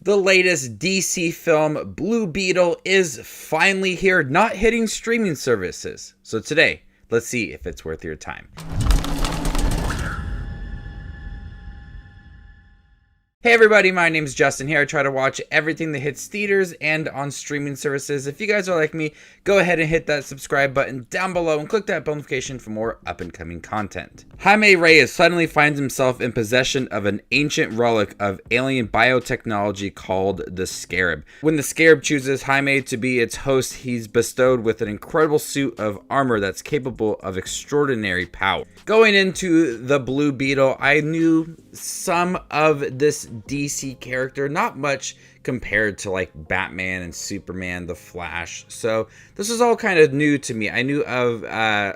The latest DC film, Blue Beetle, is finally here, not hitting streaming services. So today, let's see if it's worth your time. Hey everybody, my name is Justin here. I try to watch everything that hits theaters and on streaming services. If you guys are like me, go ahead and hit that subscribe button down below and click that bell notification for more up and coming content. Jaime Reyes suddenly finds himself in possession of an ancient relic of alien biotechnology called the Scarab. When the Scarab chooses Jaime to be its host, he's bestowed with an incredible suit of armor that's capable of extraordinary power. Going into the Blue Beetle, I knew some of this DC character, not much compared to like Batman and Superman, The Flash. So this was all kind of new to me. I knew of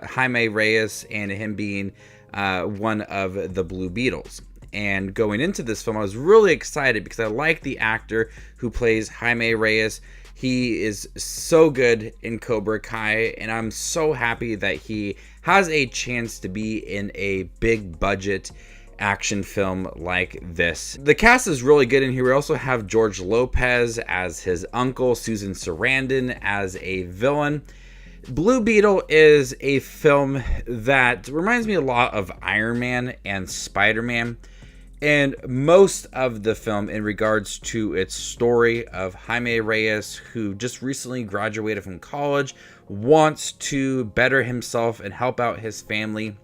Jaime Reyes and him being one of the Blue Beetles. And going into this film, I was really excited because I like the actor who plays Jaime Reyes. He is so good in Cobra Kai, and I'm so happy that he has a chance to be in a big budget action film like this. The cast is really good in here. We also have George Lopez as his uncle, Susan Sarandon as a villain. Blue Beetle is a film that reminds me a lot of Iron Man and Spider-Man. And most of the film in regards to its story of Jaime Reyes, who just recently graduated from college, wants to better himself and help out his family,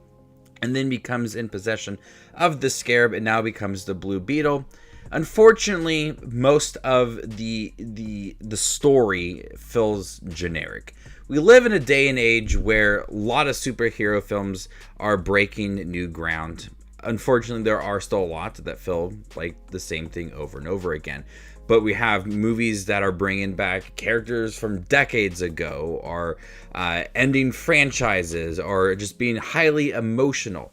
and then becomes in possession of the Scarab and now becomes the Blue Beetle. Unfortunately, most of the story feels generic. We live in a day and age where a lot of superhero films are breaking new ground. Unfortunately, there are still a lot that feel like the same thing over and over again. But we have movies that are bringing back characters from decades ago, or ending franchises, or just being highly emotional.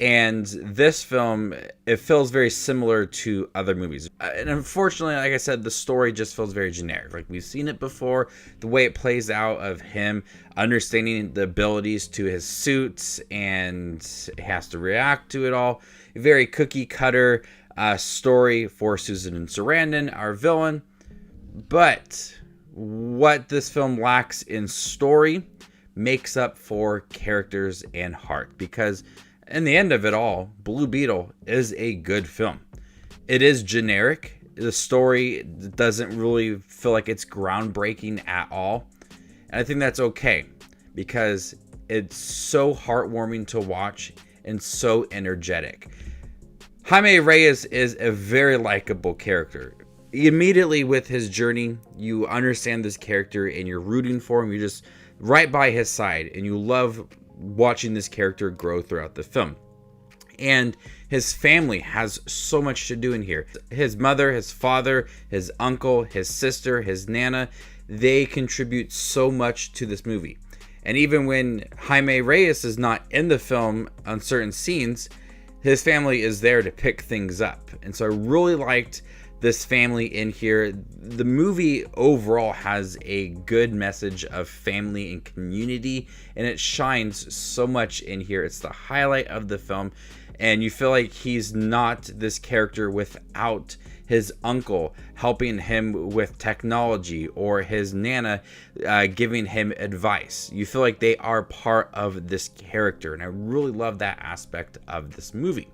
And this film, it feels very similar to other movies. And unfortunately, like I said, the story just feels very generic. Like we've seen it before, the way it plays out of him understanding the abilities to his suits and he has to react to it all. A very cookie cutter story for Susan Sarandon, our villain. But what this film lacks in story makes up for characters and heart, because in the end of it all, Blue Beetle is a good film. It is generic. The story doesn't really feel like it's groundbreaking at all. And I think that's okay, because it's so heartwarming to watch and so energetic. Jaime Reyes is a very likable character. Immediately with his journey, you understand this character and you're rooting for him. You're just right by his side and you love watching this character grow throughout the film. And his family has so much to do in here. His mother, his father, his uncle, his sister, his nana, they contribute so much to this movie. And even when Jaime Reyes is not in the film on certain scenes, his family is there to pick things up. And so I really liked this family in here. The movie overall has a good message of family and community, and it shines so much in here. It's the highlight of the film, and you feel like he's not this character without his uncle helping him with technology, or his nana giving him advice. You feel like they are part of this character, and I really love that aspect of this movie.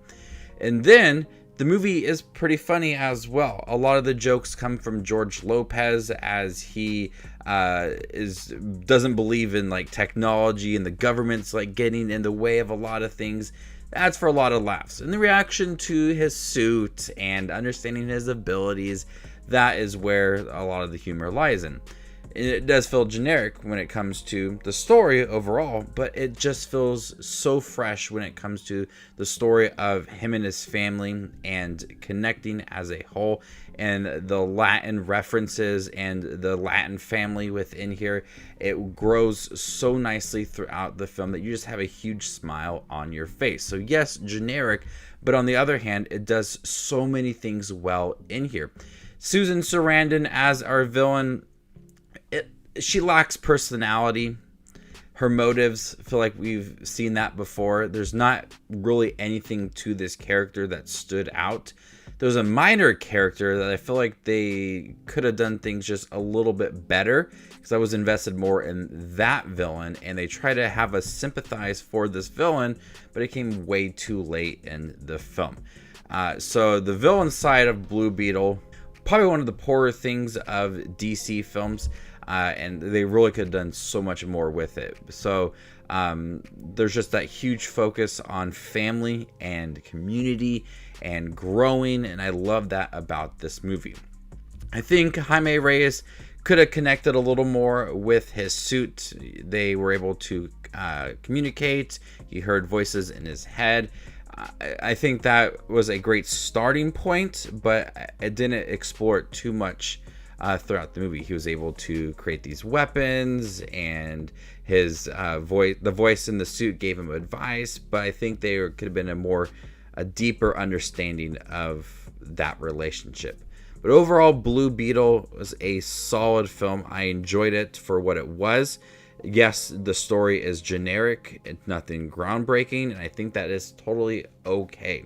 And then the movie is pretty funny as well. A lot of the jokes come from George Lopez, as he doesn't believe in like technology, and the government's like getting in the way of a lot of things. That's for a lot of laughs. And the reaction to his suit and understanding his abilities, that is where a lot of the humor lies in. It does feel generic when it comes to the story overall, but it just feels so fresh when it comes to the story of him and his family and connecting as a whole, and the Latin references and the Latin family within here. It grows so nicely throughout the film that you just have a huge smile on your face. So yes, generic, but on the other hand, it does so many things well in here. Susan Sarandon as our villain, she lacks personality. Her motives feel like we've seen that before. There's not really anything to this character that stood out. There's a minor character that I feel like they could have done things just a little bit better, because I was invested more in that villain, and they try to have us sympathize for this villain, but it came way too late in the film. So the villain side of Blue Beetle, probably one of the poorer things of DC films, and they really could have done so much more with it. So there's just that huge focus on family and community and growing, and I love that about this movie. I think Jaime Reyes could have connected a little more with his suit. They were able to communicate. He heard voices in his head. I think that was a great starting point, but it didn't explore it too much throughout the movie. He was able to create these weapons, and his the voice in the suit gave him advice, but I think there could have been a deeper understanding of that relationship. But overall, Blue Beetle was a solid film. I enjoyed it for what it was. Yes, the story is generic. It's nothing groundbreaking, and I think that is totally okay.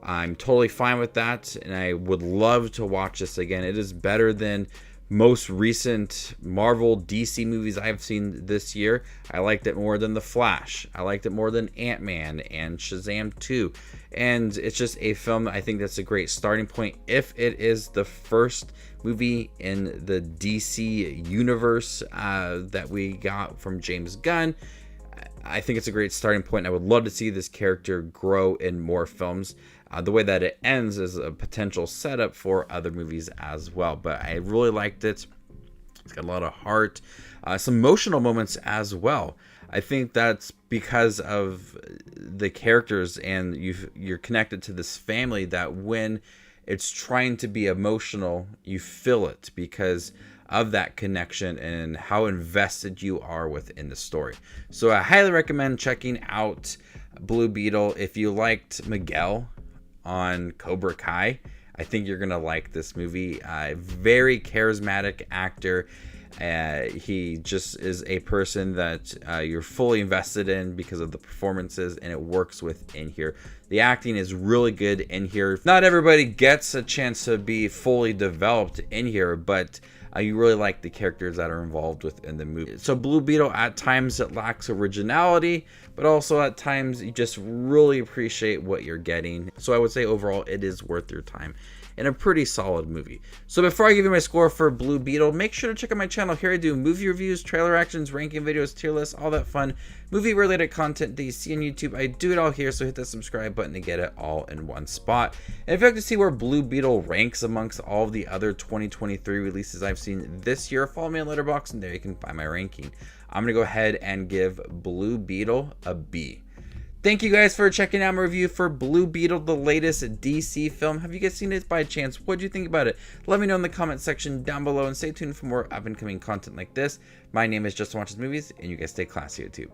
I'm totally fine with that, and I would love to watch this again. It is better than most recent Marvel DC movies I've seen this year. I liked it more than The Flash. I liked it more than Ant-Man and Shazam 2. And it's just a film that I think that's a great starting point. If it is the first movie in the DC universe that we got from James Gunn, I think it's a great starting point. I would love to see this character grow in more films. The way that it ends is a potential setup for other movies as well. But I really liked it. It's got a lot of heart, some emotional moments as well. I think that's because of the characters, and you're connected to this family, that when it's trying to be emotional, you feel it because of that connection and how invested you are within the story. So I highly recommend checking out Blue Beetle. If you liked Miguel on Cobra Kai, I think you're gonna like this movie. Very charismatic actor. He just is a person that you're fully invested in because of the performances, and it works within here. The acting is really good in here. Not everybody gets a chance to be fully developed in here, but you really like the characters that are involved within the movie. So Blue Beetle, at times it lacks originality, but also at times you just really appreciate what you're getting. So I would say overall it is worth your time and a pretty solid movie. So before I give you my score for Blue Beetle, make sure to check out my channel. Here I do movie reviews, trailer reactions, ranking videos, tier lists, all that fun movie related content that you see on YouTube. I do it all here, so hit that subscribe button to get it all in one spot. And if you'd like to see where Blue Beetle ranks amongst all of the other 2023 releases I've seen this year, follow me on Letterboxd, and there you can find my ranking. I'm gonna go ahead and give Blue Beetle a B. Thank you guys for checking out my review for Blue Beetle, the latest DC film. Have you guys seen it by chance? What do you think about it? Let me know in the comment section down below, and stay tuned for more up and coming content like this. My name is Justin Watches Movies, and you guys stay classy, YouTube.